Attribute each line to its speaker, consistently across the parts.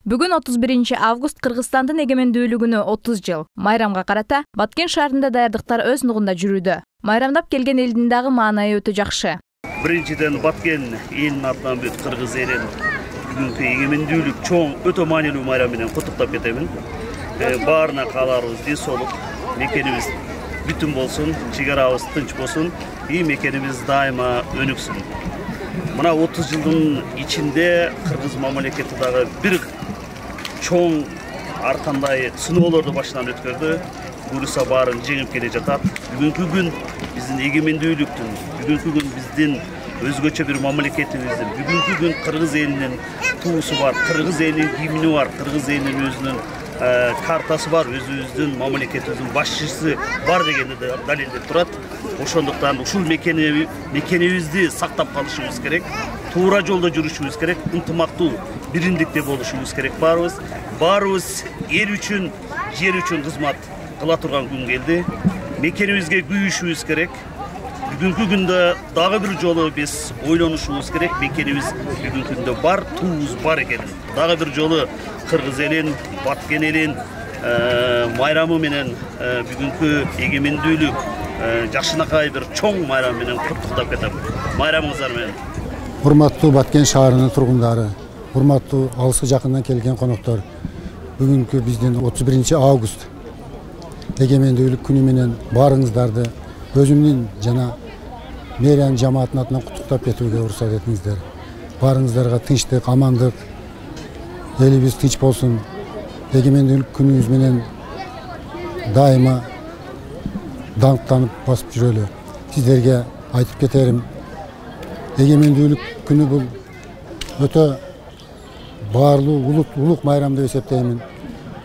Speaker 1: Бүгүн 31 август Кыргызстандын эгемендүүлүгүнө 30 жыл. Майрамга карата Баткен шаарында даярдыктар өз нугунда жүрүүдө. Майрамдап келген элдин дагы маанайы өтө жакшы.
Speaker 2: Биринчиден Баткен элинин атынан бүт кыргыз элин бүгүнкү эгемендүүлүк чоң өтө маанилүү майрам менен куттуктап кетемин. Баарына кааларыбыз ден-соолук, мекенибиз бүтүн болсун, чек арабыз тынч болсун, мекенибиз дайыма өнүксүн. Мына 30 жылдын ичинде кыргыз мамлекети дагы бир чоң ар кандай сыноолорду башынан өткөрдү. Буюрса баарын жеңип келе жатат. Бүгүнкү күн биздин эгемендүүлүктүн, бүгүнкү күн биздин өзгөчө бир мамлекетибиздин, бүгүнкү күн кыргыз элинин туусу бар, кыргыз элинин гимни бар, кыргыз элинин өзүнүн картасы бар, өзүбүздүн мамлекетибиздин башчысы бар дегенди далилдеп турат. Ошондуктан ушул мекенибизди сактап калышыбыз керек, туура жолдо жүрүшүбүз керек, ынтымактуу бириндикте болушубуз керек. Баарыбыз эл үчүн, жер үчүн кызмат кыла турган күн келди. Мекенибизге күйүшүбүз керек. Бүгүнкү күндө дагы бир жолу биз ойлонушубуз керек. Мекенибиз бүгүнкү күндө бар, туубуз бар экенин. Дагы бир жолу кыргыз элин, Баткен элин майрамы менен бүгүнкү эгемендүүлүк жакшынакай бир чоң майрам менен куттуктап кетем. Майрамыңыздар менен.
Speaker 3: Урматтуу Баткен шаарынын тургундары, урматтуу алысы жакындан келген коноктор, бүгүнкү биздин 31 август эгемендүүлүк күнү менен баарыңыздарды өзүмдүн жана мэриянын жамаатынын атынан куттуктап кетүүгө уруксат этиңиздер. Баарыңыздарга тынчтык, амандык, элибиз тынч болсун. Эгемендүүлүк күнүбүз менен дайыма даңктанып басып жүрөлү. Сиздерге айтып кетерим, эгемендүүлүк күнү бул өтө баарлуу улук майрам деп эсептеймин.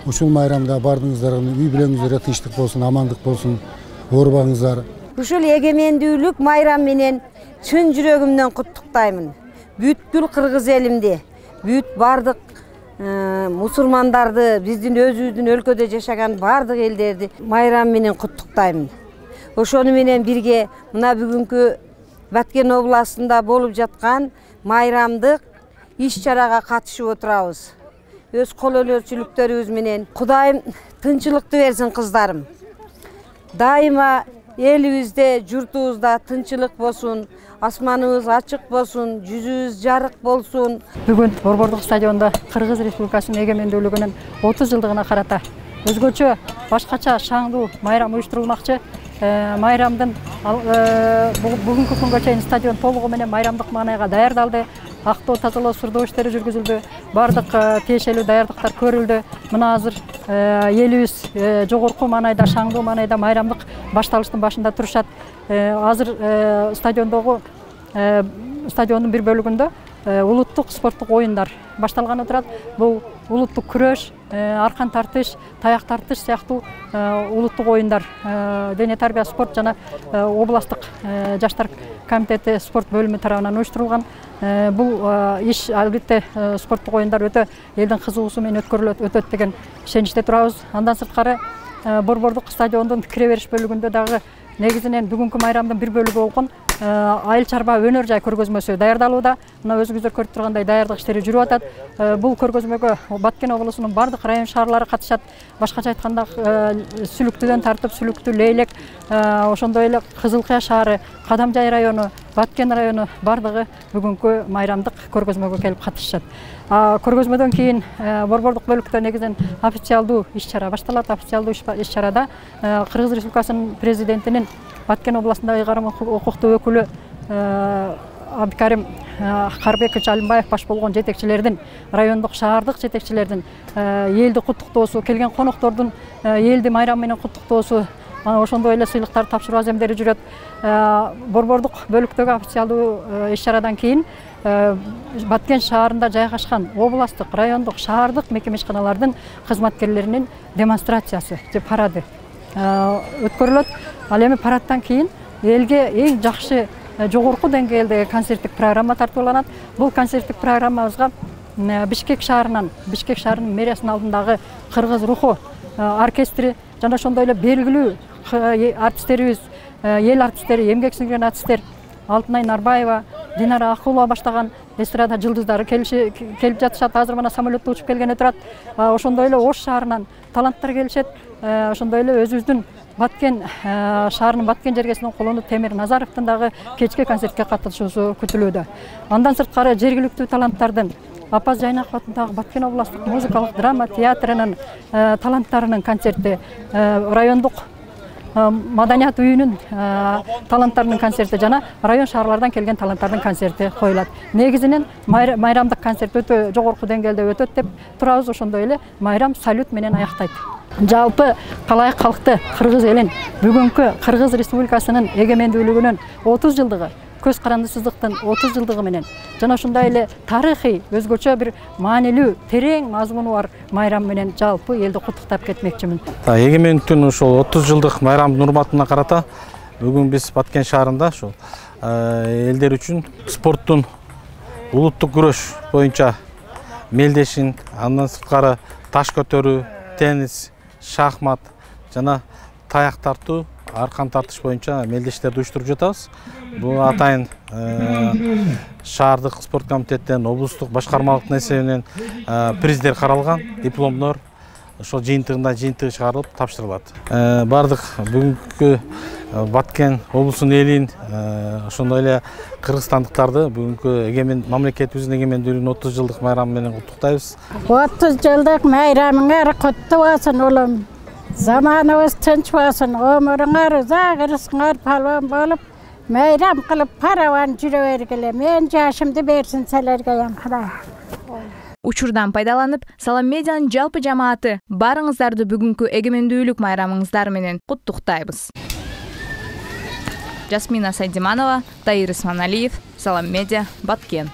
Speaker 3: Ушул майрамда бардыңыздарга үй бүлөңүздөр тынчтык болсун, амандык болсун, оорубаңыздар.
Speaker 4: Ушул эгемендүүлүк майрам менен чын жүрөгүмдөн куттуктаймын. Бүткүл кыргыз элимди, бүт бардык мусулмандарды, биздин өзүбүздүн өлкөдө жашаган бардык элдерди майрам менен куттуктаймын. Ошону менен бирге мына бүгүнкү Баткен областында болуп жаткан майрамдык иш-чарага катышып отурабыз. Өз кол өнөрчүлүктөрүбүз менен Кудайым тынчылыкты берсин кыздарым. Дайыма элибизде, журтубузда тынчылык болсун, асманыбыз ачык болсун, жүзүбүз жарык болсун.
Speaker 5: Бүгүн Борбордук стадиондо Кыргыз Республикасынын эгемендүүлүгүнүн 30 жылдыгына карата өзгөчө башкача шаңдуу майрам уюштурулмакчы. Майрамдын бүгүнкү күнгө чейин стадион толугу менен майрамдык маанайга даярдалды. Актоо, тазалоо, сурдоо иштери жүргүзүлдү. Бардык тиешелүү даярдыктар көрүлдү. Мына азыр элибиз жогорку маанайда, шаңдуу маанайда майрамдык башталыштын башында турушат. Азыр стадиондун бир бөлүгүндө улуттук спорттук оюндар башталганы турат. Бул улуттук күрөш, аркан тартыш, таяк тартыш сыяктуу улуттук оюндар дене тарбия спорт жана областтык жаштар комитети спорт бөлүмү тарабынан уюштурулган. Бул иш албетте спорттук оюндар өтө элдин кызыгуусу менен өтөт деген ишеничте турабыз. Андан сырткары Борбордук стадиондун кире бериш бөлүгүндө дагы негизинен бүгүнкү майрамдын бир бөлүгү болгон айыл чарба өнөр жай көргөзмөсү даярдалууда. Мына өзүңүздөр көрүп тургандай даярдык иштери жүрүп атат. Бул көргөзмөгө Баткен облусунун бардык район шаарлары катышат. Башкача айтканда Сүлүктүдөн тартып Сүлүктү, Лейлек, ошондой эле Кызыл Кыя шаары, Кадамжай району, Баткен району бардыгы бүгүнкү майрамдык көргөзмөгө келип катышышат. Көргөзмөдөн кийин Борбордук бөлүктө негизинен официалдуу иш-чара башталат. Официалдуу иш-чарада Кыргыз Республикасынын президентинин Баткен областындагы ыйгарым укуктуу өкүлү Абдикарим Карбекович Алимбаев баш болгон жетекчилердин, райондук, шаардык жетекчилердин элди куттуктоосу, келген коноктордун элди майрам менен куттуктоосу, ошондой эле сыйлыктар тапшыруу аземдери жүрөт. Борбордук бөлүктөгү официалдуу иш-чарадан кийин Баткен шаарында жайгашкан областтык, райондук, шаардык мекемешканалардын кызматкерлеринин демонстрациясы же парады өткөрүлөт. Ал эми парадтан кийин элге эң жакшы жогорку деңгээлдеги концерттик программа тартууланат. Бул концерттик программабызга Бишкек шаарынын мэриясынын алдындагы кыргыз руху оркестри жана ошондой эле белгилүү артисттерибиз, эл артисттери, эмгек сиңирген артисттер Алтынай Нарбаева, Динара Акулова баштаган эстрада жылдыздары келип жатышат. Азыр мына самолетто учуп келгени турат. Ошондой эле Ош шаарынан таланттар келишет. Ошондой эле өзүбүздүн Баткен шаарынын Баткен жергесинен колону Темир Назаровдун дагы кечки концертке катышуусу күтүлүүдө. Андан сырткары жергиликтүү таланттардын Апаз Жайнаков атындагы Баткен областык музыкалык драма театрынын таланттарынын концерти, райондук маданият үйүнүн таланттарынын концерти жана район шаарлардан келген таланттардын концерти коюлат. Негизинен майрамдык концерт өтө жогорку деңгээлде өтөт деп турабыз. Ошондой эле майрам салют менен аяктайт. Жалпы калайык калкты кыргыз элин бүгүнкү Кыргыз Республикасынын эгемендүүлүгүнүн 30 жылдыгы, көз карандысыздыктын 30 жылдыгы менен жана ушундай эле тарыхый, өзгөчө бир маанилүү, терең мазмуну бар майрам менен жалпы элди куттуктап кетмекчимин.
Speaker 6: Эгемендүүлүктүн ушул 30 жылдык майрамдын урматына карата бүгүн биз Баткен шаарында ушул элдер үчүн спорттун улуттук күрөш боюнча мелдешин, андан сырткары таш көтөрүү, теннис, шахмат жана таяк тартуу, аркан тартыш боюнча мелдештерди уюштуруп жатабыз. Бул атайын шаардык спорт комитеттен, облустук башкармалыктын эсебинен приздер каралган, дипломдор ошол жыйынтыгында жыйынтыгы чыгарылып тапшырылат. Бардык бүгүнкү Баткен облусунун элин, ошондой эле кыргызстандыктарды бүгүнкү мамлекетибиздин эгемендүүлүгүнүн 30 жылдык майрамы менен куттуктайбыз.
Speaker 7: 30 жылдык майрамыңар куттуу болсун улум. Заманыбыз тынч болсун, өмүрүңөр узак, ырысыңар палван болуп, майрам кылып параван жүрө бергиле. Мен жашымды берсин силерге Кудай.
Speaker 1: Учурдан пайдаланып, Салам медианын жалпы жамааты барыңыздарды бүгүнкү эгемендүүлүк майрамыңыздар менен куттуктайбыз. Жасмина Сайдиманова, Таир Исманалиев, Салам медиа, Баткен.